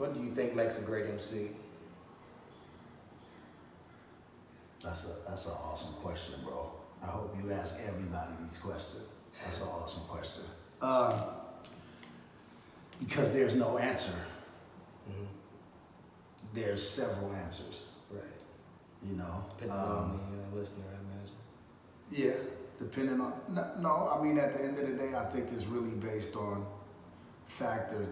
What do you think makes a great MC? That's an awesome question, bro. I hope you ask everybody these questions. That's an awesome question. Because there's no answer. Mm-hmm. There's several answers. Right. You know. Depending on the listener, I imagine. Yeah, depending on. No, I mean at the end of the day, I think it's really based on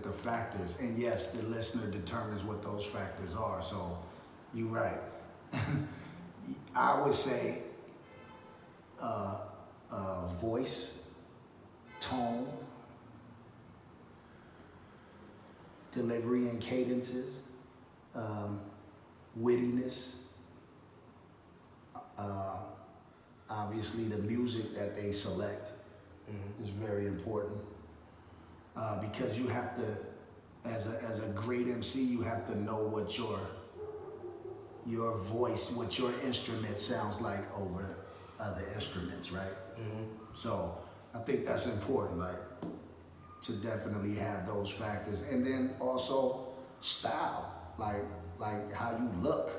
the factors, and yes, the listener determines what those factors are. So, you're right. I would say voice, tone, delivery and cadences, wittiness, obviously the music that they select is very important, because you have to, as a great MC, you have to know what your voice, what your instrument sounds like over other instruments, right? Mm-hmm. So I think that's important, like to definitely have those factors, and then also style, like how you look.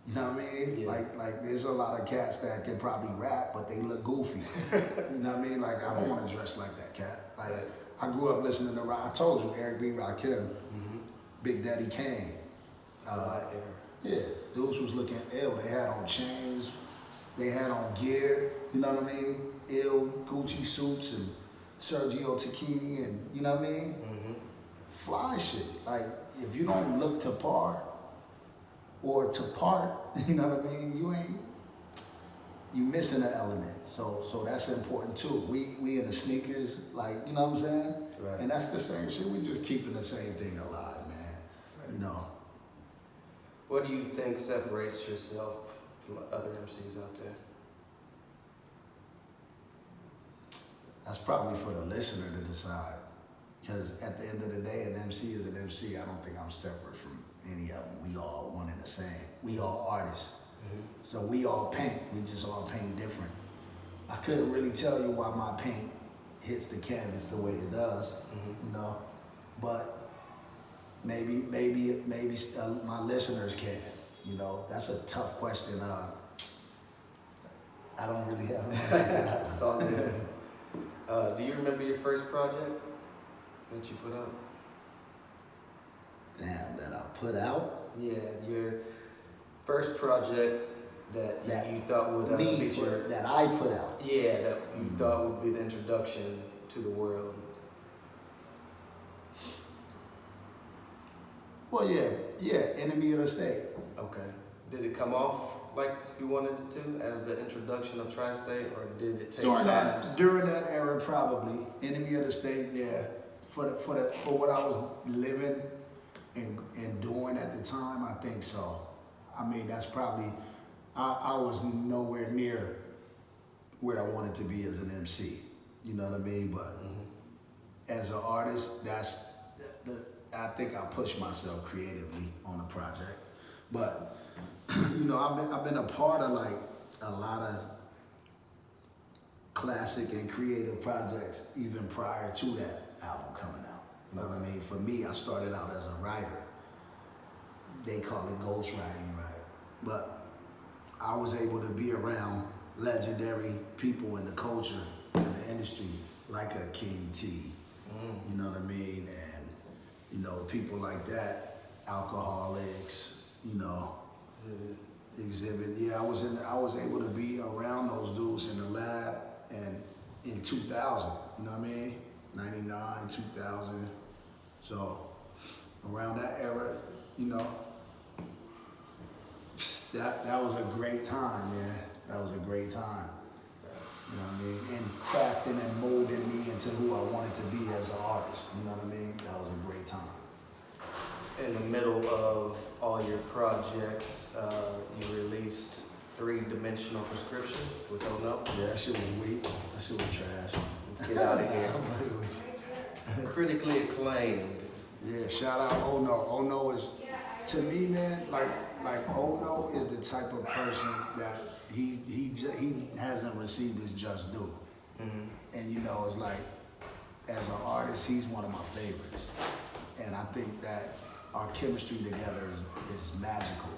You know what I mean? Yeah. Like there's a lot of cats that can probably rap, but they look goofy. You know what I mean? Like I don't want to dress like that cat. Like I grew up listening to rock. I told you, Eric B. Rakim, Big Daddy Kane. Yeah, dudes was looking ill. They had on chains, they had on gear, you know what I mean? Ill Gucci suits and Sergio Tacchini, and you know what I mean? Mm-hmm. Fly shit. Like, if you don't look to par or to part, you know what I mean? You missing an element. So that's important too. We in the sneakers, like, you know what I'm saying? Right. And that's the same shit. We just keeping the same thing alive, man. Right. You know. What do you think separates yourself from other MCs out there? That's probably for the listener to decide. Because at the end of the day, an MC is an MC. I don't think I'm separate from any of them. We all one and the same. We all artists. Mm-hmm. So we all paint. We just all paint different. I couldn't really tell you why my paint hits the canvas the way it does, you know. But maybe my listeners can. You know, that's a tough question. I don't really have an answer for that. It's all good. Do you remember your first project that you put out? Damn, that I put out? Yeah, your first project that you thought would feature. That I put out. Yeah, that you thought would be the introduction to the world. Well, yeah, Enemy of the State. Okay. Did it come off like you wanted it to as the introduction of TriState, or did it take time? During that era, probably. Enemy of the State, yeah. For what I was living and doing at the time, I think so. I mean, that's probably, I was nowhere near where I wanted to be as an MC. You know what I mean? But as an artist, I think I pushed myself creatively on the project. But you know, I've been a part of like a lot of classic and creative projects even prior to that album coming out. You know what I mean? For me, I started out as a writer. They call it ghostwriting, right? But I was able to be around legendary people in the culture, in the industry, like a King T. You know what I mean? And you know, people like that, Alcoholics, you know. Exhibit. Yeah, I was able to be around those dudes in the lab and in 2000, you know what I mean? 99, 2000. So around that era, you know, that was a great time, man. That was a great time. You know what I mean? And crafting and molding me into who I wanted to be as an artist. You know what I mean? That was a great time. In the middle of all your projects, you released 3-Dimensional Prescription with Oh No. Yeah, that shit was weak. That shit was trash. Get out of here. Critically acclaimed. Yeah, shout out Oh No. Oh No is, to me, man, like Oh No is the type of person that he hasn't received his just due. And you know, it's like, as an artist, he's one of my favorites. And I think that our chemistry together is magical.